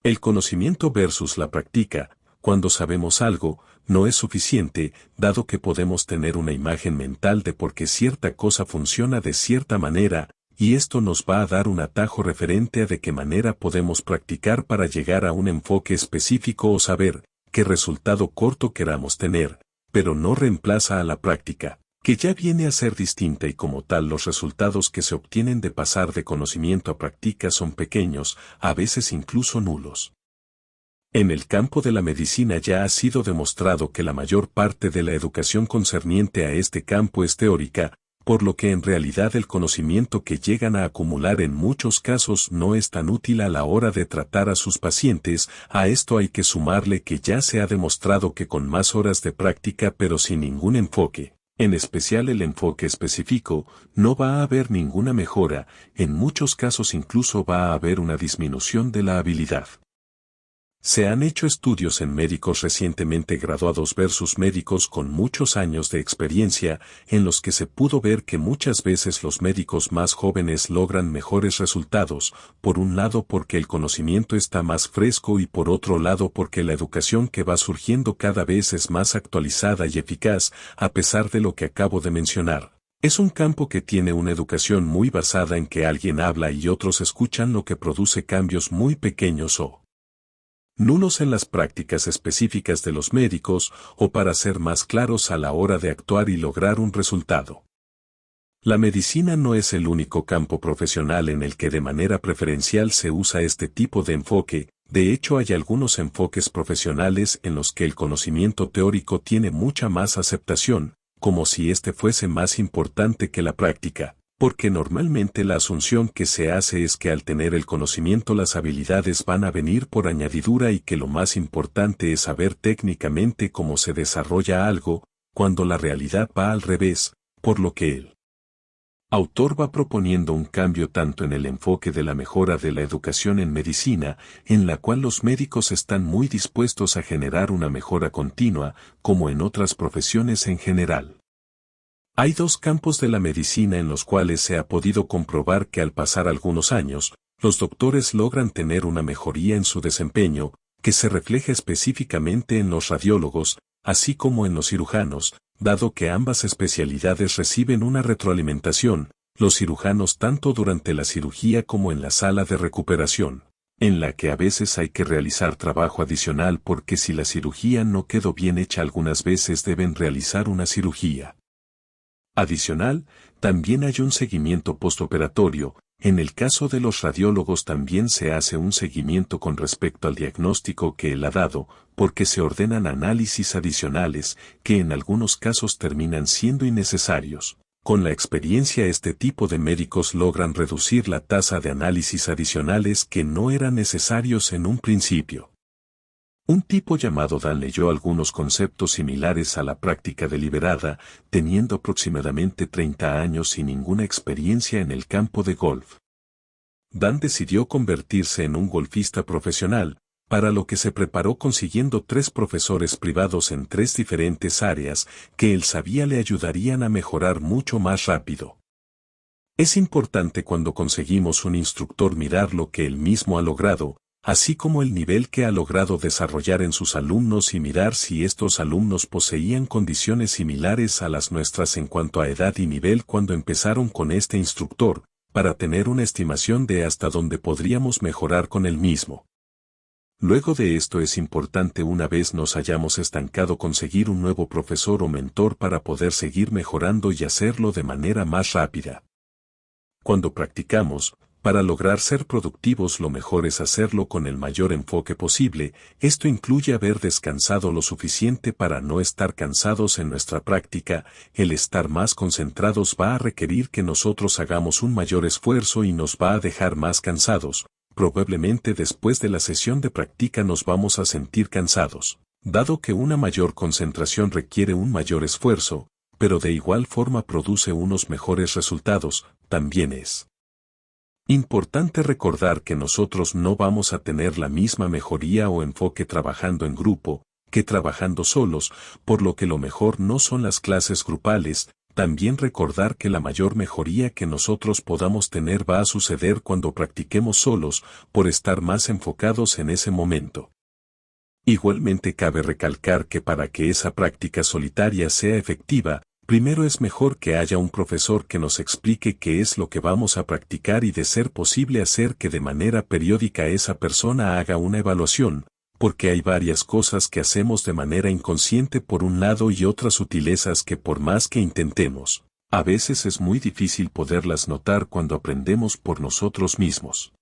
El conocimiento versus la práctica. Cuando sabemos algo, no es suficiente, dado que podemos tener una imagen mental de por qué cierta cosa funciona de cierta manera, y esto nos va a dar un atajo referente a de qué manera podemos practicar para llegar a un enfoque específico o saber qué resultado corto queramos tener, pero no reemplaza a la práctica, que ya viene a ser distinta y como tal los resultados que se obtienen de pasar de conocimiento a práctica son pequeños, a veces incluso nulos. En el campo de la medicina ya ha sido demostrado que la mayor parte de la educación concerniente a este campo es teórica, por lo que en realidad el conocimiento que llegan a acumular en muchos casos no es tan útil a la hora de tratar a sus pacientes. A esto hay que sumarle que ya se ha demostrado que con más horas de práctica pero sin ningún enfoque, en especial el enfoque específico, no va a haber ninguna mejora, en muchos casos incluso va a haber una disminución de la habilidad. Se han hecho estudios en médicos recientemente graduados versus médicos con muchos años de experiencia, en los que se pudo ver que muchas veces los médicos más jóvenes logran mejores resultados, por un lado porque el conocimiento está más fresco y por otro lado porque la educación que va surgiendo cada vez es más actualizada y eficaz, a pesar de lo que acabo de mencionar. Es un campo que tiene una educación muy basada en que alguien habla y otros escuchan, lo que produce cambios muy pequeños o nulos en las prácticas específicas de los médicos, o para ser más claros a la hora de actuar y lograr un resultado. La medicina no es el único campo profesional en el que de manera preferencial se usa este tipo de enfoque. De hecho, hay algunos enfoques profesionales en los que el conocimiento teórico tiene mucha más aceptación, como si este fuese más importante que la práctica. Porque normalmente la asunción que se hace es que al tener el conocimiento las habilidades van a venir por añadidura y que lo más importante es saber técnicamente cómo se desarrolla algo, cuando la realidad va al revés, por lo que el autor va proponiendo un cambio tanto en el enfoque de la mejora de la educación en medicina, en la cual los médicos están muy dispuestos a generar una mejora continua, como en otras profesiones en general. Hay dos campos de la medicina en los cuales se ha podido comprobar que al pasar algunos años, los doctores logran tener una mejoría en su desempeño, que se refleja específicamente en los radiólogos, así como en los cirujanos, dado que ambas especialidades reciben una retroalimentación, los cirujanos tanto durante la cirugía como en la sala de recuperación, en la que a veces hay que realizar trabajo adicional porque si la cirugía no quedó bien hecha algunas veces deben realizar una cirugía adicional. También hay un seguimiento postoperatorio. En el caso de los radiólogos también se hace un seguimiento con respecto al diagnóstico que él ha dado, porque se ordenan análisis adicionales, que en algunos casos terminan siendo innecesarios. Con la experiencia este tipo de médicos logran reducir la tasa de análisis adicionales que no eran necesarios en un principio. Un tipo llamado Dan leyó algunos conceptos similares a la práctica deliberada, teniendo aproximadamente 30 años sin ninguna experiencia en el campo de golf. Dan decidió convertirse en un golfista profesional, para lo que se preparó consiguiendo 3 profesores privados en 3 diferentes áreas que él sabía le ayudarían a mejorar mucho más rápido. Es importante cuando conseguimos un instructor mirar lo que él mismo ha logrado, así como el nivel que ha logrado desarrollar en sus alumnos y mirar si estos alumnos poseían condiciones similares a las nuestras en cuanto a edad y nivel cuando empezaron con este instructor, para tener una estimación de hasta dónde podríamos mejorar con el mismo. Luego de esto es importante, una vez nos hayamos estancado, conseguir un nuevo profesor o mentor para poder seguir mejorando y hacerlo de manera más rápida. Cuando practicamos, para lograr ser productivos lo mejor es hacerlo con el mayor enfoque posible. Esto incluye haber descansado lo suficiente para no estar cansados en nuestra práctica. El estar más concentrados va a requerir que nosotros hagamos un mayor esfuerzo y nos va a dejar más cansados. Probablemente después de la sesión de práctica nos vamos a sentir cansados, dado que una mayor concentración requiere un mayor esfuerzo, pero de igual forma produce unos mejores resultados. También es importante recordar que nosotros no vamos a tener la misma mejoría o enfoque trabajando en grupo que trabajando solos, por lo que lo mejor no son las clases grupales, también recordar que la mayor mejoría que nosotros podamos tener va a suceder cuando practiquemos solos, por estar más enfocados en ese momento. Igualmente cabe recalcar que para que esa práctica solitaria sea efectiva, primero es mejor que haya un profesor que nos explique qué es lo que vamos a practicar y de ser posible hacer que de manera periódica esa persona haga una evaluación, porque hay varias cosas que hacemos de manera inconsciente por un lado y otras sutilezas que por más que intentemos, a veces es muy difícil poderlas notar cuando aprendemos por nosotros mismos.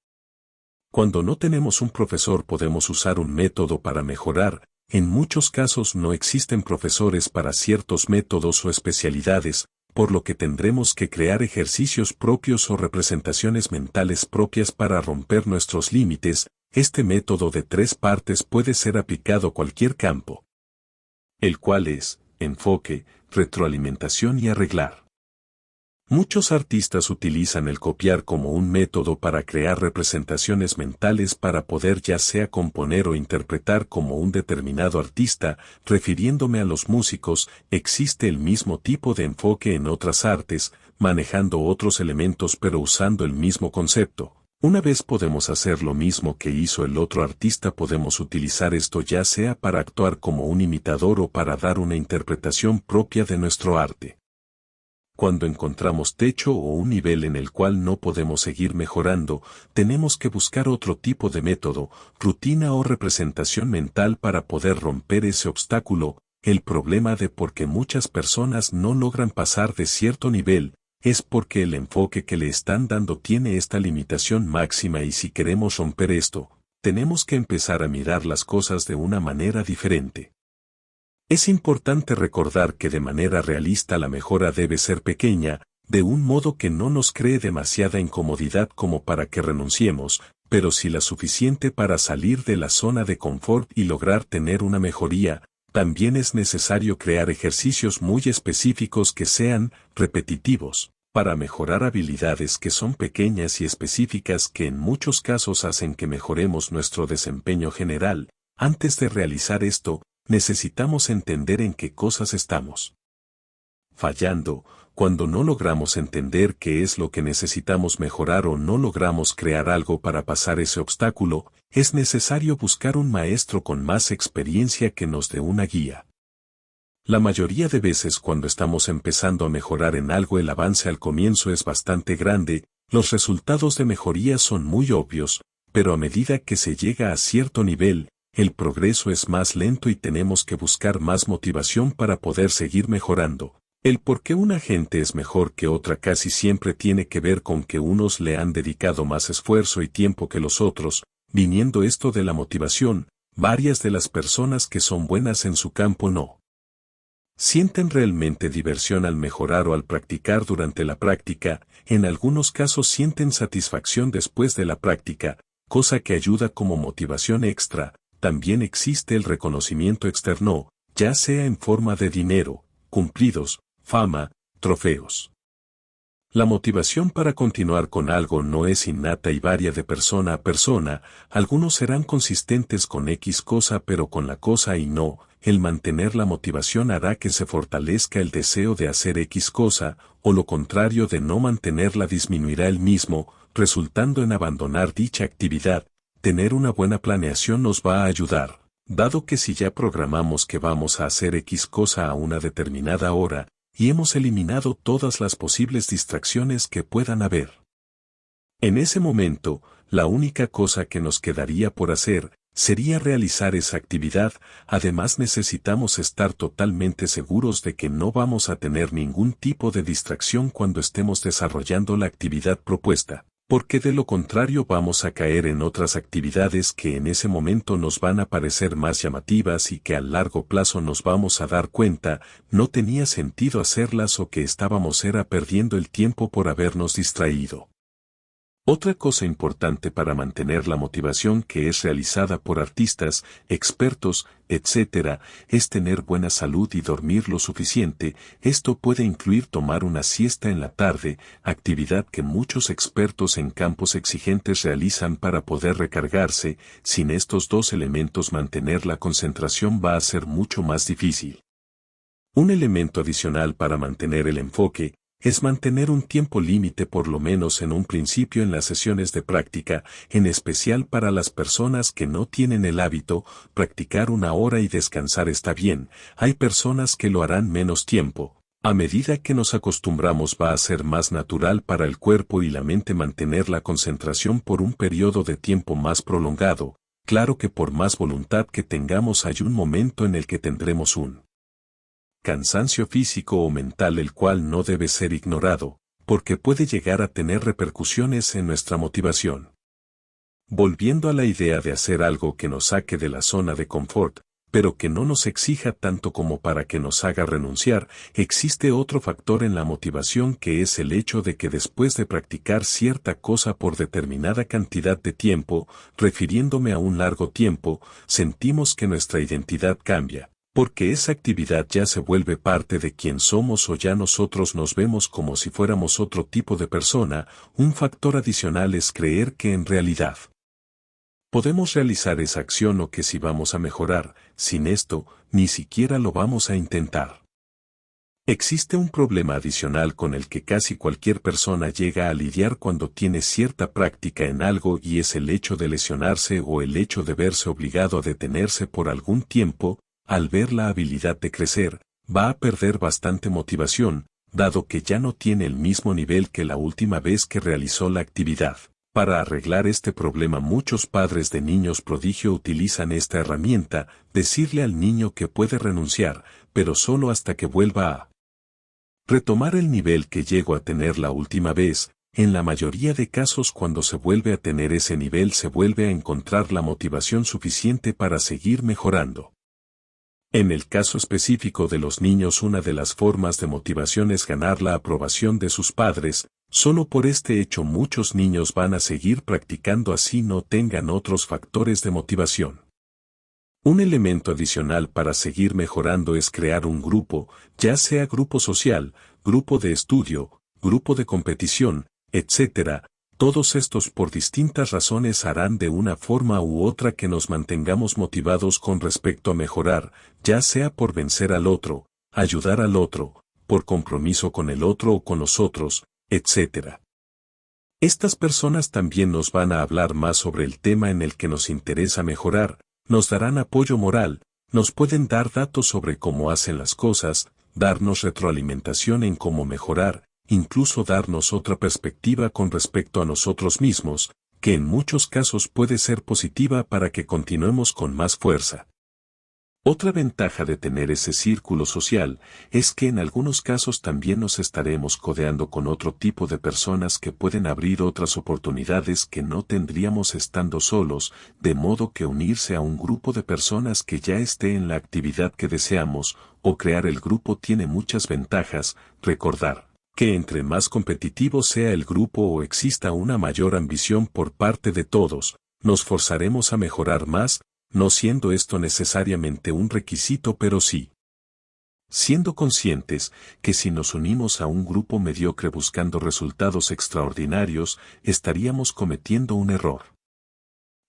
Cuando no tenemos un profesor podemos usar un método para mejorar. En muchos casos no existen profesores para ciertos métodos o especialidades, por lo que tendremos que crear ejercicios propios o representaciones mentales propias para romper nuestros límites. Este método de 3 partes puede ser aplicado a cualquier campo, el cual es enfoque, retroalimentación y arreglar. Muchos artistas utilizan el copiar como un método para crear representaciones mentales para poder ya sea componer o interpretar como un determinado artista. Refiriéndome a los músicos, existe el mismo tipo de enfoque en otras artes, manejando otros elementos pero usando el mismo concepto. Una vez podemos hacer lo mismo que hizo el otro artista, podemos utilizar esto ya sea para actuar como un imitador o para dar una interpretación propia de nuestro arte. Cuando encontramos techo o un nivel en el cual no podemos seguir mejorando, tenemos que buscar otro tipo de método, rutina o representación mental para poder romper ese obstáculo. El problema de por qué muchas personas no logran pasar de cierto nivel, es porque el enfoque que le están dando tiene esta limitación máxima y si queremos romper esto, tenemos que empezar a mirar las cosas de una manera diferente. Es importante recordar que de manera realista la mejora debe ser pequeña, de un modo que no nos cree demasiada incomodidad como para que renunciemos, pero sí la suficiente para salir de la zona de confort y lograr tener una mejoría. También es necesario crear ejercicios muy específicos que sean repetitivos, para mejorar habilidades que son pequeñas y específicas que en muchos casos hacen que mejoremos nuestro desempeño general. Antes de realizar esto, necesitamos entender en qué cosas estamos fallando. Cuando no logramos entender qué es lo que necesitamos mejorar o no logramos crear algo para pasar ese obstáculo, es necesario buscar un maestro con más experiencia que nos dé una guía. La mayoría de veces cuando estamos empezando a mejorar en algo el avance al comienzo es bastante grande, los resultados de mejoría son muy obvios, pero a medida que se llega a cierto nivel, el progreso es más lento y tenemos que buscar más motivación para poder seguir mejorando. El por qué una gente es mejor que otra casi siempre tiene que ver con que unos le han dedicado más esfuerzo y tiempo que los otros. Viniendo esto de la motivación, varias de las personas que son buenas en su campo no sienten realmente diversión al mejorar o al practicar durante la práctica. En algunos casos sienten satisfacción después de la práctica, cosa que ayuda como motivación extra. También existe el reconocimiento externo, ya sea en forma de dinero, cumplidos, fama, trofeos. La motivación para continuar con algo no es innata y varía de persona a persona. Algunos serán consistentes con X cosa pero con la cosa y no. El mantener la motivación hará que se fortalezca el deseo de hacer X cosa, o lo contrario de no mantenerla disminuirá el mismo, resultando en abandonar dicha actividad. Tener una buena planeación nos va a ayudar, dado que si ya programamos que vamos a hacer X cosa a una determinada hora, y hemos eliminado todas las posibles distracciones que puedan haber. En ese momento, la única cosa que nos quedaría por hacer, sería realizar esa actividad. Además necesitamos estar totalmente seguros de que no vamos a tener ningún tipo de distracción cuando estemos desarrollando la actividad propuesta, porque de lo contrario vamos a caer en otras actividades que en ese momento nos van a parecer más llamativas y que a largo plazo nos vamos a dar cuenta, no tenía sentido hacerlas o que estábamos perdiendo el tiempo por habernos distraído. Otra cosa importante para mantener la motivación que es realizada por artistas, expertos, etc., es tener buena salud y dormir lo suficiente. Esto puede incluir tomar una siesta en la tarde, actividad que muchos expertos en campos exigentes realizan para poder recargarse. Sin estos dos elementos mantener la concentración va a ser mucho más difícil. Un elemento adicional para mantener el enfoque es mantener un tiempo límite por lo menos en un principio en las sesiones de práctica, en especial para las personas que no tienen el hábito. Practicar 1 hora y descansar está bien, hay personas que lo harán menos tiempo. A medida que nos acostumbramos va a ser más natural para el cuerpo y la mente mantener la concentración por un periodo de tiempo más prolongado. Claro que por más voluntad que tengamos hay un momento en el que tendremos un cansancio físico o mental, el cual no debe ser ignorado, porque puede llegar a tener repercusiones en nuestra motivación. Volviendo a la idea de hacer algo que nos saque de la zona de confort, pero que no nos exija tanto como para que nos haga renunciar, existe otro factor en la motivación, que es el hecho de que después de practicar cierta cosa por determinada cantidad de tiempo, refiriéndome a un largo tiempo, sentimos que nuestra identidad cambia, porque esa actividad ya se vuelve parte de quien somos o ya nosotros nos vemos como si fuéramos otro tipo de persona. Un factor adicional es creer que en realidad podemos realizar esa acción o que si vamos a mejorar. Sin esto, ni siquiera lo vamos a intentar. Existe un problema adicional con el que casi cualquier persona llega a lidiar cuando tiene cierta práctica en algo, y es el hecho de lesionarse o el hecho de verse obligado a detenerse por algún tiempo. Al ver la habilidad de crecer, va a perder bastante motivación, dado que ya no tiene el mismo nivel que la última vez que realizó la actividad. Para arreglar este problema, muchos padres de niños prodigio utilizan esta herramienta: decirle al niño que puede renunciar, pero solo hasta que vuelva a retomar el nivel que llegó a tener la última vez. En la mayoría de casos, cuando se vuelve a tener ese nivel, se vuelve a encontrar la motivación suficiente para seguir mejorando. En el caso específico de los niños, una de las formas de motivación es ganar la aprobación de sus padres. Solo por este hecho muchos niños van a seguir practicando así no tengan otros factores de motivación. Un elemento adicional para seguir mejorando es crear un grupo, ya sea grupo social, grupo de estudio, grupo de competición, etc. Todos estos por distintas razones harán de una forma u otra que nos mantengamos motivados con respecto a mejorar, ya sea por vencer al otro, ayudar al otro, por compromiso con el otro o con los otros, etc. Estas personas también nos van a hablar más sobre el tema en el que nos interesa mejorar, nos darán apoyo moral, nos pueden dar datos sobre cómo hacen las cosas, darnos retroalimentación en cómo mejorar, incluso darnos otra perspectiva con respecto a nosotros mismos, que en muchos casos puede ser positiva para que continuemos con más fuerza. Otra ventaja de tener ese círculo social es que en algunos casos también nos estaremos codeando con otro tipo de personas que pueden abrir otras oportunidades que no tendríamos estando solos, de modo que unirse a un grupo de personas que ya esté en la actividad que deseamos, o crear el grupo, tiene muchas ventajas. Recordar que entre más competitivo sea el grupo o exista una mayor ambición por parte de todos, nos forzaremos a mejorar más, no siendo esto necesariamente un requisito, pero sí siendo conscientes que si nos unimos a un grupo mediocre buscando resultados extraordinarios, estaríamos cometiendo un error.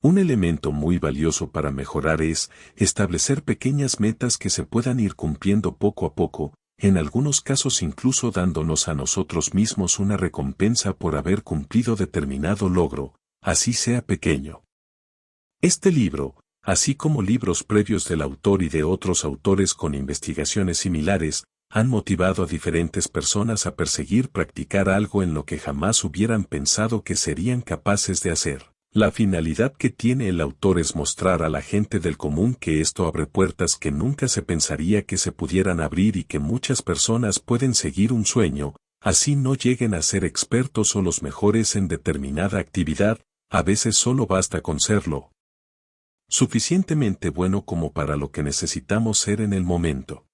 Un elemento muy valioso para mejorar es establecer pequeñas metas que se puedan ir cumpliendo poco a poco, en algunos casos incluso dándonos a nosotros mismos una recompensa por haber cumplido determinado logro, así sea pequeño. Este libro, así como libros previos del autor y de otros autores con investigaciones similares, han motivado a diferentes personas a practicar algo en lo que jamás hubieran pensado que serían capaces de hacer. La finalidad que tiene el autor es mostrar a la gente del común que esto abre puertas que nunca se pensaría que se pudieran abrir y que muchas personas pueden seguir un sueño, así no lleguen a ser expertos o los mejores en determinada actividad. A veces solo basta con serlo suficientemente bueno como para lo que necesitamos ser en el momento.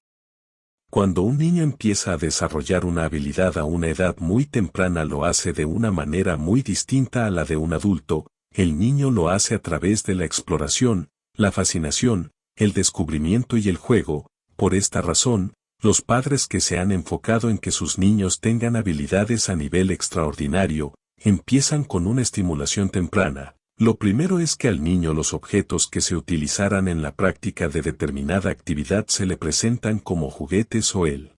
Cuando un niño empieza a desarrollar una habilidad a una edad muy temprana, lo hace de una manera muy distinta a la de un adulto. El niño lo hace a través de la exploración, la fascinación, el descubrimiento y el juego. Por esta razón, los padres que se han enfocado en que sus niños tengan habilidades a nivel extraordinario, empiezan con una estimulación temprana, Lo primero es que al niño los objetos que se utilizaran en la práctica de determinada actividad se le presentan como juguetes o él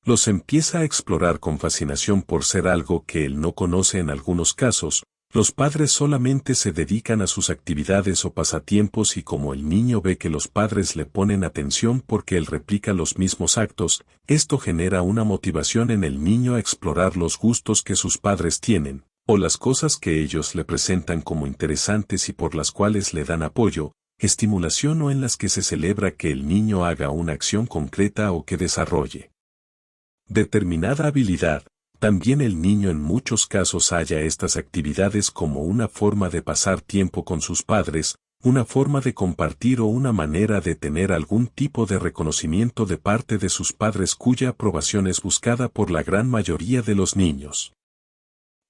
los empieza a explorar con fascinación por ser algo que él no conoce. En algunos casos, los padres solamente se dedican a sus actividades o pasatiempos y como el niño ve que los padres le ponen atención porque él replica los mismos actos, esto genera una motivación en el niño a explorar los gustos que sus padres tienen, o las cosas que ellos le presentan como interesantes y por las cuales le dan apoyo, estimulación o en las que se celebra que el niño haga una acción concreta o que desarrolle determinada habilidad. También el niño en muchos casos halla estas actividades como una forma de pasar tiempo con sus padres, una forma de compartir o una manera de tener algún tipo de reconocimiento de parte de sus padres cuya aprobación es buscada por la gran mayoría de los niños.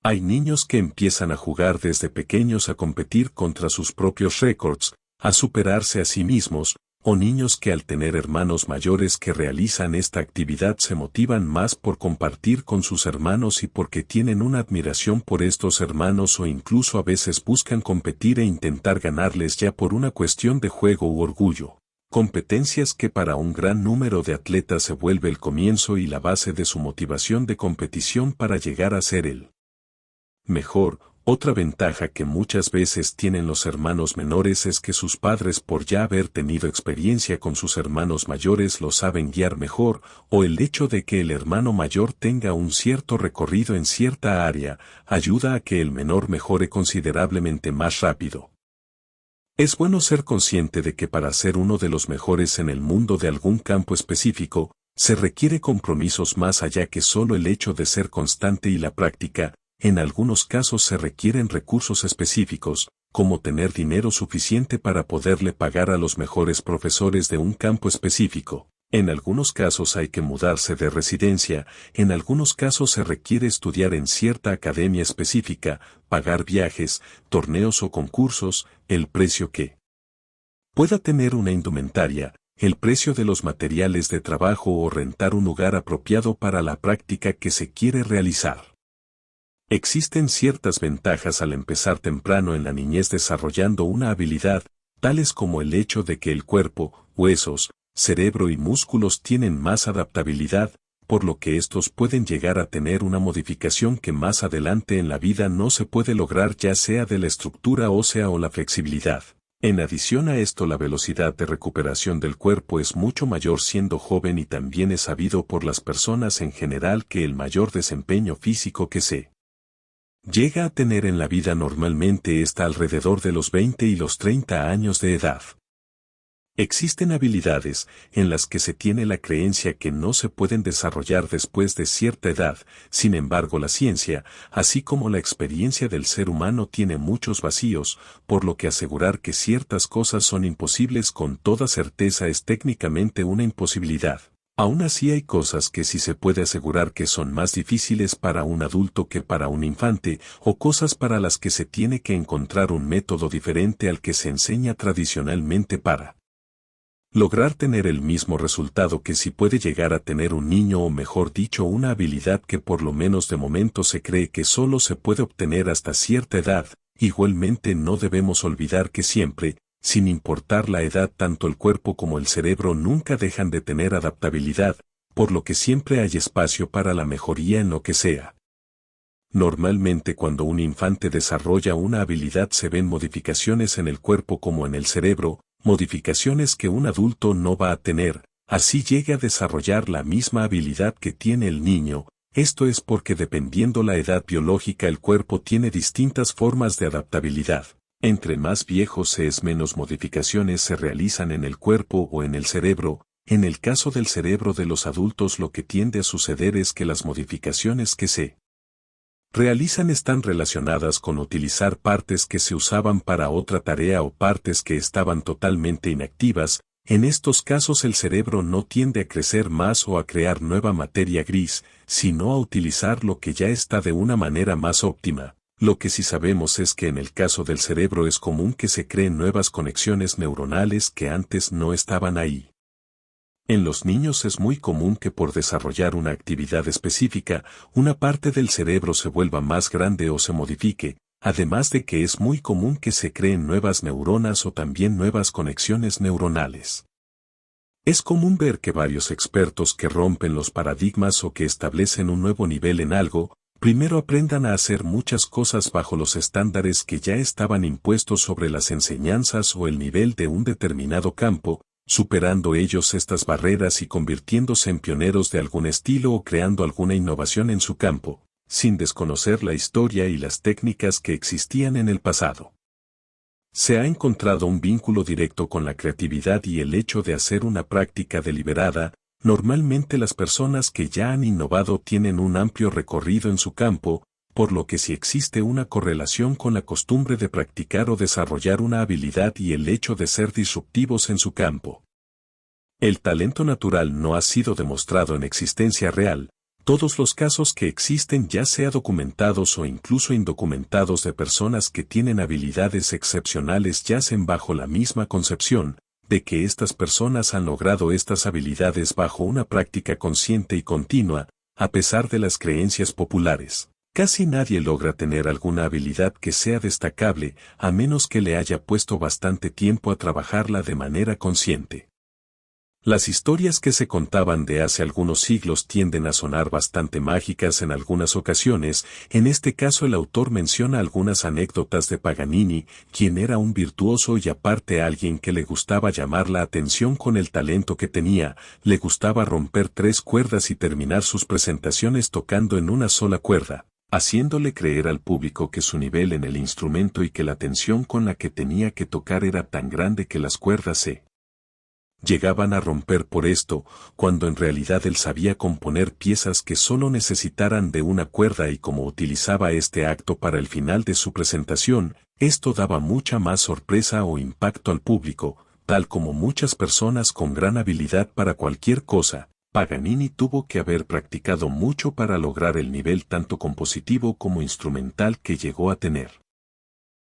Hay niños que empiezan a jugar desde pequeños a competir contra sus propios récords, a superarse a sí mismos, o niños que al tener hermanos mayores que realizan esta actividad se motivan más por compartir con sus hermanos y porque tienen una admiración por estos hermanos o incluso a veces buscan competir e intentar ganarles ya por una cuestión de juego u orgullo. Competencias que para un gran número de atletas se vuelve el comienzo y la base de su motivación de competición para llegar a ser el mejor. Otra ventaja que muchas veces tienen los hermanos menores es que sus padres por ya haber tenido experiencia con sus hermanos mayores los saben guiar mejor, o el hecho de que el hermano mayor tenga un cierto recorrido en cierta área, ayuda a que el menor mejore considerablemente más rápido. Es bueno ser consciente de que para ser uno de los mejores en el mundo de algún campo específico, se requiere compromisos más allá que solo el hecho de ser constante y la práctica. En algunos casos se requieren recursos específicos, como tener dinero suficiente para poderle pagar a los mejores profesores de un campo específico. En algunos casos hay que mudarse de residencia, en algunos casos se requiere estudiar en cierta academia específica, pagar viajes, torneos o concursos, el precio que pueda tener una indumentaria, el precio de los materiales de trabajo o rentar un lugar apropiado para la práctica que se quiere realizar. Existen ciertas ventajas al empezar temprano en la niñez desarrollando una habilidad, tales como el hecho de que el cuerpo, huesos, cerebro y músculos tienen más adaptabilidad, por lo que estos pueden llegar a tener una modificación que más adelante en la vida no se puede lograr ya sea de la estructura ósea o la flexibilidad. En adición a esto la velocidad de recuperación del cuerpo es mucho mayor siendo joven y también es sabido por las personas en general que el mayor desempeño físico que se llega a tener en la vida normalmente está alrededor de los 20 y los 30 años de edad. Existen habilidades en las que se tiene la creencia que no se pueden desarrollar después de cierta edad, sin embargo la ciencia, así como la experiencia del ser humano tiene muchos vacíos, por lo que asegurar que ciertas cosas son imposibles con toda certeza es técnicamente una imposibilidad. Aún así hay cosas que sí se puede asegurar que son más difíciles para un adulto que para un infante, o cosas para las que se tiene que encontrar un método diferente al que se enseña tradicionalmente para lograr tener el mismo resultado que sí puede llegar a tener un niño o mejor dicho una habilidad que por lo menos de momento se cree que solo se puede obtener hasta cierta edad. Igualmente no debemos olvidar que siempre, sin importar la edad, tanto el cuerpo como el cerebro nunca dejan de tener adaptabilidad, por lo que siempre hay espacio para la mejoría en lo que sea. Normalmente cuando un infante desarrolla una habilidad se ven modificaciones en el cuerpo como en el cerebro, modificaciones que un adulto no va a tener, así llegue a desarrollar la misma habilidad que tiene el niño. Esto es porque dependiendo la edad biológica el cuerpo tiene distintas formas de adaptabilidad. Entre más viejo se es menos modificaciones se realizan en el cuerpo o en el cerebro. En el caso del cerebro de los adultos lo que tiende a suceder es que las modificaciones que se realizan están relacionadas con utilizar partes que se usaban para otra tarea o partes que estaban totalmente inactivas. En estos casos el cerebro no tiende a crecer más o a crear nueva materia gris, sino a utilizar lo que ya está de una manera más óptima. Lo que sí sabemos es que en el caso del cerebro es común que se creen nuevas conexiones neuronales que antes no estaban ahí. En los niños es muy común que por desarrollar una actividad específica, una parte del cerebro se vuelva más grande o se modifique, además de que es muy común que se creen nuevas neuronas o también nuevas conexiones neuronales. Es común ver que varios expertos que rompen los paradigmas o que establecen un nuevo nivel en algo, primero aprendan a hacer muchas cosas bajo los estándares que ya estaban impuestos sobre las enseñanzas o el nivel de un determinado campo, superando ellos estas barreras y convirtiéndose en pioneros de algún estilo o creando alguna innovación en su campo, sin desconocer la historia y las técnicas que existían en el pasado. Se ha encontrado un vínculo directo con la creatividad y el hecho de hacer una práctica deliberada. Normalmente las personas que ya han innovado tienen un amplio recorrido en su campo, por lo que si existe una correlación con la costumbre de practicar o desarrollar una habilidad y el hecho de ser disruptivos en su campo. El talento natural no ha sido demostrado en existencia real. Todos los casos que existen, ya sea documentados o incluso indocumentados, de personas que tienen habilidades excepcionales, yacen bajo la misma concepción de que estas personas han logrado estas habilidades bajo una práctica consciente y continua, a pesar de las creencias populares. Casi nadie logra tener alguna habilidad que sea destacable, a menos que le haya puesto bastante tiempo a trabajarla de manera consciente. Las historias que se contaban de hace algunos siglos tienden a sonar bastante mágicas en algunas ocasiones. En este caso el autor menciona algunas anécdotas de Paganini, quien era un virtuoso y aparte alguien que le gustaba llamar la atención con el talento que tenía. Le gustaba romper 3 cuerdas y terminar sus presentaciones tocando en una sola cuerda, haciéndole creer al público que su nivel en el instrumento y que la tensión con la que tenía que tocar era tan grande que las cuerdas se llegaban a romper por esto, cuando en realidad él sabía componer piezas que solo necesitaran de una cuerda, y como utilizaba este acto para el final de su presentación, esto daba mucha más sorpresa o impacto al público, tal como muchas personas con gran habilidad para cualquier cosa. Paganini tuvo que haber practicado mucho para lograr el nivel tanto compositivo como instrumental que llegó a tener.